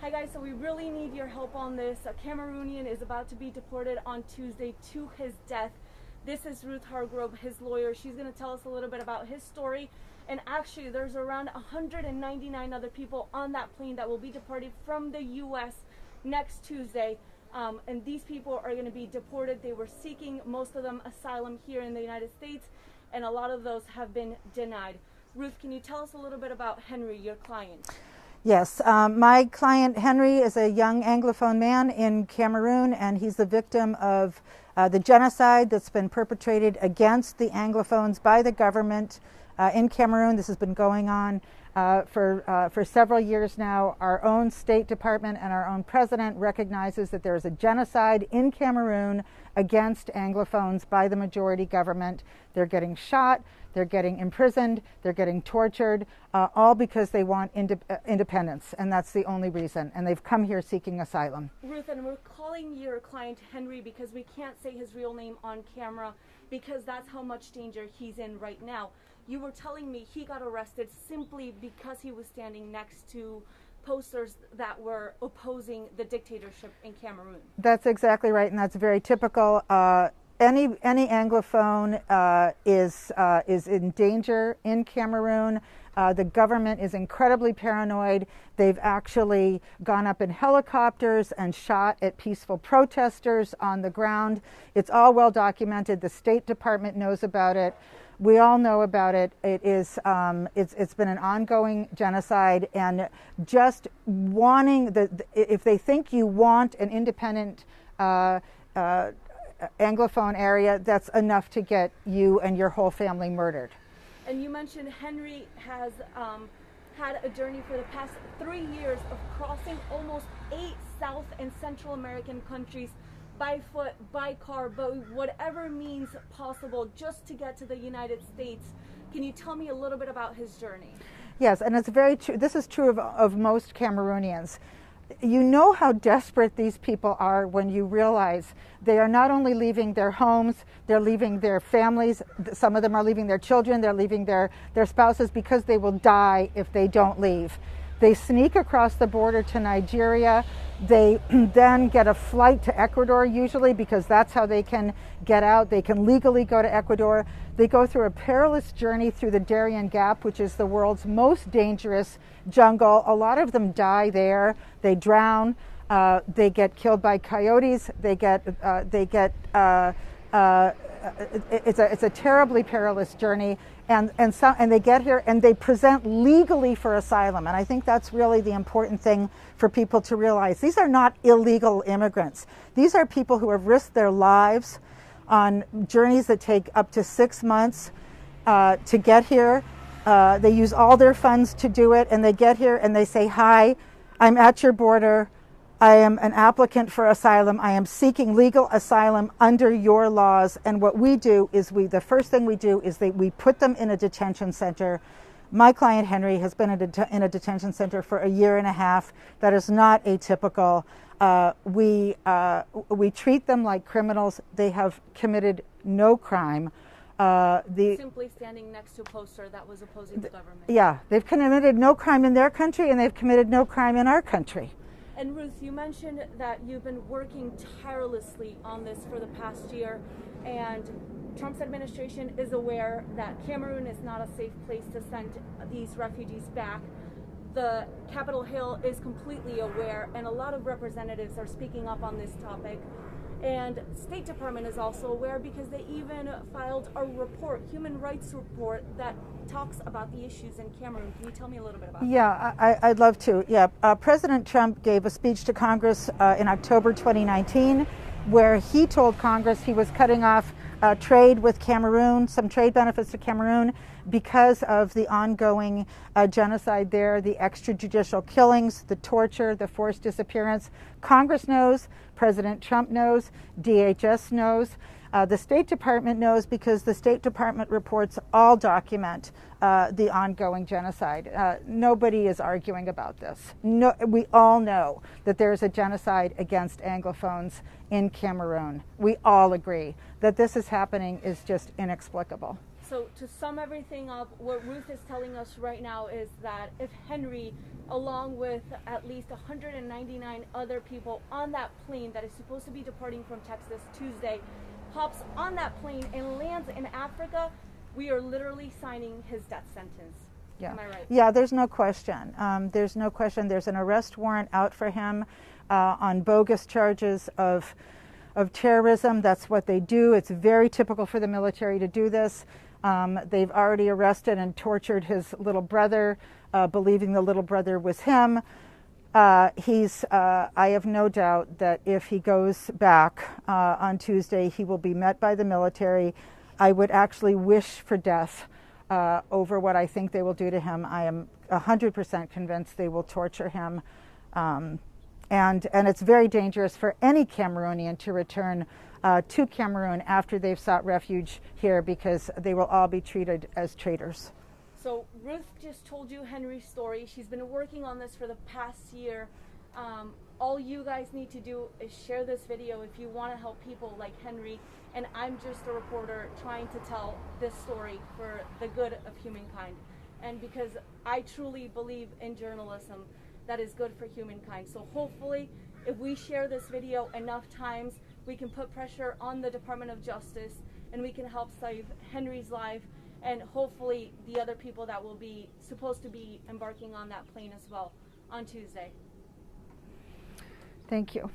Hi guys, so we really need your help on this. A Cameroonian is about to be deported on Tuesday to his death. This is Ruth Hargrove, his lawyer. She's going to tell us a little bit about his story. And actually, there's around 199 other people on that plane that will be deported from the U.S. next Tuesday. And these people are going to be deported. They were seeking, most of them, asylum here in the United States, and a lot of those have been denied. Ruth, can you tell us a little bit about Henry, your client? Yes, my client Henry is a young Anglophone man in Cameroon, and he's the victim of the genocide that's been perpetrated against the Anglophones by the government in Cameroon. This has been going on for several years now. Our own State Department and our own president recognizes that there is a genocide in Cameroon against Anglophones by the majority government. They're getting shot, they're getting imprisoned, they're getting tortured, all because they want independence, and that's the only reason. And they've come here seeking asylum. Ruth, and we're calling your client Henry because we can't say his real name on camera because that's how much danger he's in right now. You were telling me he got arrested simply because he was standing next to posters that were opposing the dictatorship in Cameroon. That's exactly right, and that's very typical. Any Anglophone is in danger in Cameroon. The government is incredibly paranoid. They've actually gone up in helicopters and shot at peaceful protesters on the ground. It's all well documented. The State Department knows about it. We all know about it. It's been an ongoing genocide, and just wanting if they think you want an independent Anglophone area, that's enough to get you and your whole family murdered. And you mentioned Henry has had a journey for the past 3 years of crossing almost 8 South and Central American countries by foot, by car, by whatever means possible just to get to the United States. Can you tell me a little bit about his journey? Yes, and it's very true. This is true of most Cameroonians. You know how desperate these people are when you realize they are not only leaving their homes, they're leaving their families, some of them are leaving their children, they're leaving their spouses because they will die if they don't leave. They sneak across the border to Nigeria. They then get a flight to Ecuador, usually, because that's how they can get out. They can legally go to Ecuador. They go through a perilous journey through the Darien Gap, which is the world's most dangerous jungle. A lot of them die there. They drown. They get killed by coyotes. It's a terribly perilous journey, and they get here and they present legally for asylum. And I think that's really the important thing for people to realize. These are not illegal immigrants. These are people who have risked their lives on journeys that take up to 6 months to get here. They use all their funds to do it, and they get here and they say, "Hi, I'm at your border. I am an applicant for asylum. I am seeking legal asylum under your laws." And what we do is the first thing we do is we put them in a detention center. My client Henry has been in a detention center for 1.5 years. That is not atypical. We treat them like criminals. They have committed no crime. Simply standing next to a poster that was opposing the government. Yeah, they've committed no crime in their country, and they've committed no crime in our country. And Ruth, you mentioned that you've been working tirelessly on this for the past year, and Trump's administration is aware that Cameroon is not a safe place to send these refugees back. The Capitol Hill is completely aware, and a lot of representatives are speaking up on this topic. And State Department is also aware because they even filed a report, human rights report, that talks about the issues in Cameroon. Can you tell me a little bit about that? Yeah, I'd love to. Yeah, President Trump gave a speech to Congress in October 2019 where he told Congress he was cutting off trade with Cameroon, some trade benefits to Cameroon, because of the ongoing genocide there, the extrajudicial killings, the torture, the forced disappearance. Congress knows, President Trump knows, DHS knows, the State Department knows, because the State Department reports all document the ongoing genocide. Nobody is arguing about this. No, we all know that there is a genocide against Anglophones in Cameroon. We all agree that this is happening is just inexplicable. So to sum everything up, what Ruth is telling us right now is that if Henry, along with at least 199 other people on that plane that is supposed to be departing from Texas Tuesday, hops on that plane and lands in Africa, we are literally signing his death sentence. Yeah. Am I right? Yeah, there's no question. There's no question. There's an arrest warrant out for him on bogus charges of terrorism. That's what they do. It's very typical for the military to do this. They've already arrested and tortured his little brother, believing the little brother was him. I have no doubt that if he goes back on Tuesday, he will be met by the military. I would actually wish for death over what I think they will do to him. I am 100% convinced they will torture him. And it's very dangerous for any Cameroonian to return to Cameroon after they've sought refuge here, because they will all be treated as traitors. So Ruth just told you Henry's story. She's been working on this for the past year. All you guys need to do is share this video if you want to help people like Henry. And I'm just a reporter trying to tell this story for the good of humankind. And because I truly believe in journalism that is good for humankind. So hopefully, if we share this video enough times, we can put pressure on the Department of Justice and we can help save Henry's life, and hopefully the other people that will be supposed to be embarking on that plane as well on Tuesday. Thank you.